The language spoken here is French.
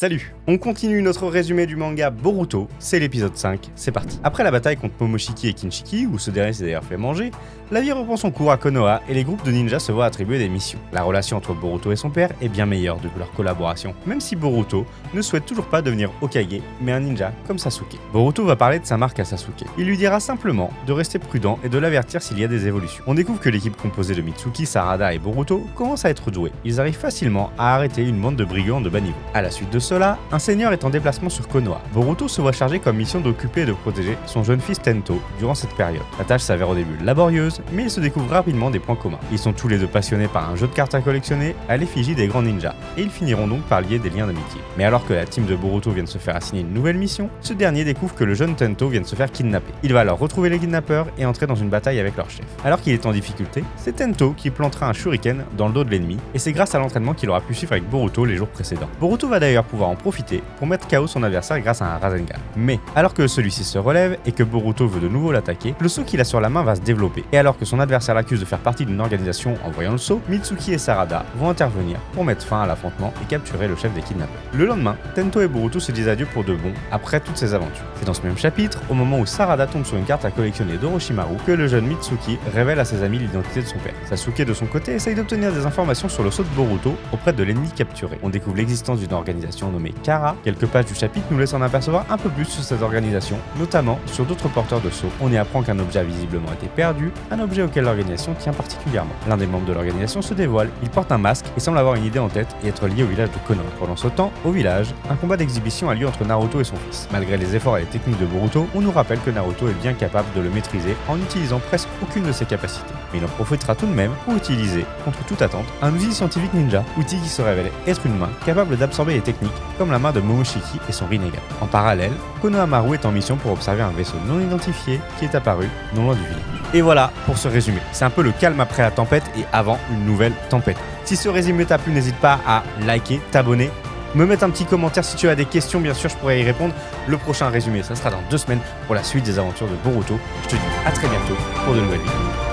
Salut! On continue notre résumé du manga Boruto, c'est l'épisode 5, c'est parti. Après la bataille contre Momoshiki et Kinshiki, où ce dernier s'est d'ailleurs fait manger, la vie reprend son cours à Konoha et les groupes de ninjas se voient attribuer des missions. La relation entre Boruto et son père est bien meilleure depuis leur collaboration, même si Boruto ne souhaite toujours pas devenir Hokage, mais un ninja comme Sasuke. Boruto va parler de sa marque à Sasuke. Il lui dira simplement de rester prudent et de l'avertir s'il y a des évolutions. On découvre que l'équipe composée de Mitsuki, Sarada et Boruto commence à être douée. Ils arrivent facilement à arrêter une bande de brigands de bas niveau. À la suite de cela, un seigneur est en déplacement sur Konoha. Boruto se voit chargé comme mission d'occuper et de protéger son jeune fils Tento durant cette période. La tâche s'avère au début laborieuse, mais ils se découvrent rapidement des points communs. Ils sont tous les deux passionnés par un jeu de cartes à collectionner à l'effigie des grands ninjas, et ils finiront donc par lier des liens d'amitié. Mais alors que la team de Boruto vient de se faire assigner une nouvelle mission, ce dernier découvre que le jeune Tento vient de se faire kidnapper. Il va alors retrouver les kidnappeurs et entrer dans une bataille avec leur chef. Alors qu'il est en difficulté, c'est Tento qui plantera un shuriken dans le dos de l'ennemi, et c'est grâce à l'entraînement qu'il aura pu suivre avec Boruto les jours précédents. Boruto va d'ailleurs pouvoir en profiter pour mettre KO son adversaire grâce à un Rasengan. Mais, alors que celui-ci se relève et que Boruto veut de nouveau l'attaquer, le saut qu'il a sur la main va se développer. Et alors que son adversaire l'accuse de faire partie d'une organisation en voyant le saut, Mitsuki et Sarada vont intervenir pour mettre fin à l'affrontement et capturer le chef des kidnappeurs. Le lendemain, Tento et Boruto se disent adieu pour de bon après toutes ces aventures. C'est dans ce même chapitre, au moment où Sarada tombe sur une carte à collectionner d'Orochimaru, que le jeune Mitsuki révèle à ses amis l'identité de son père. Sasuke de son côté essaye d'obtenir des informations sur le saut de Boruto auprès de l'ennemi capturé. On découvre l'existence d'une organisation nommée Kara. Quelques pages du chapitre nous laissent en apercevoir un peu plus sur cette organisation, notamment sur d'autres porteurs de sceaux. On y apprend qu'un objet a visiblement été perdu, un objet auquel l'organisation tient particulièrement. L'un des membres de l'organisation se dévoile, il porte un masque et semble avoir une idée en tête et être lié au village de Konoha. Pendant ce temps, au village, un combat d'exhibition a lieu entre Naruto et son fils. Malgré les efforts et les techniques de Boruto, on nous rappelle que Naruto est bien capable de le maîtriser en n'utilisant presque aucune de ses capacités. Mais il en profitera tout de même pour utiliser, contre toute attente, un outil scientifique ninja, outil qui se révèle être une main capable d'absorber les techniques, comme la main de Momoshiki et son Rinnegan. En parallèle, Konohamaru est en mission pour observer un vaisseau non identifié qui est apparu non loin du village. Et voilà pour ce résumé. C'est un peu le calme après la tempête et avant une nouvelle tempête. Si ce résumé t'a plu, n'hésite pas à liker, t'abonner, me mettre un petit commentaire si tu as des questions, bien sûr je pourrais y répondre. Le prochain résumé, ça sera dans 2 semaines pour la suite des aventures de Boruto. Je te dis à très bientôt pour de nouvelles vidéos.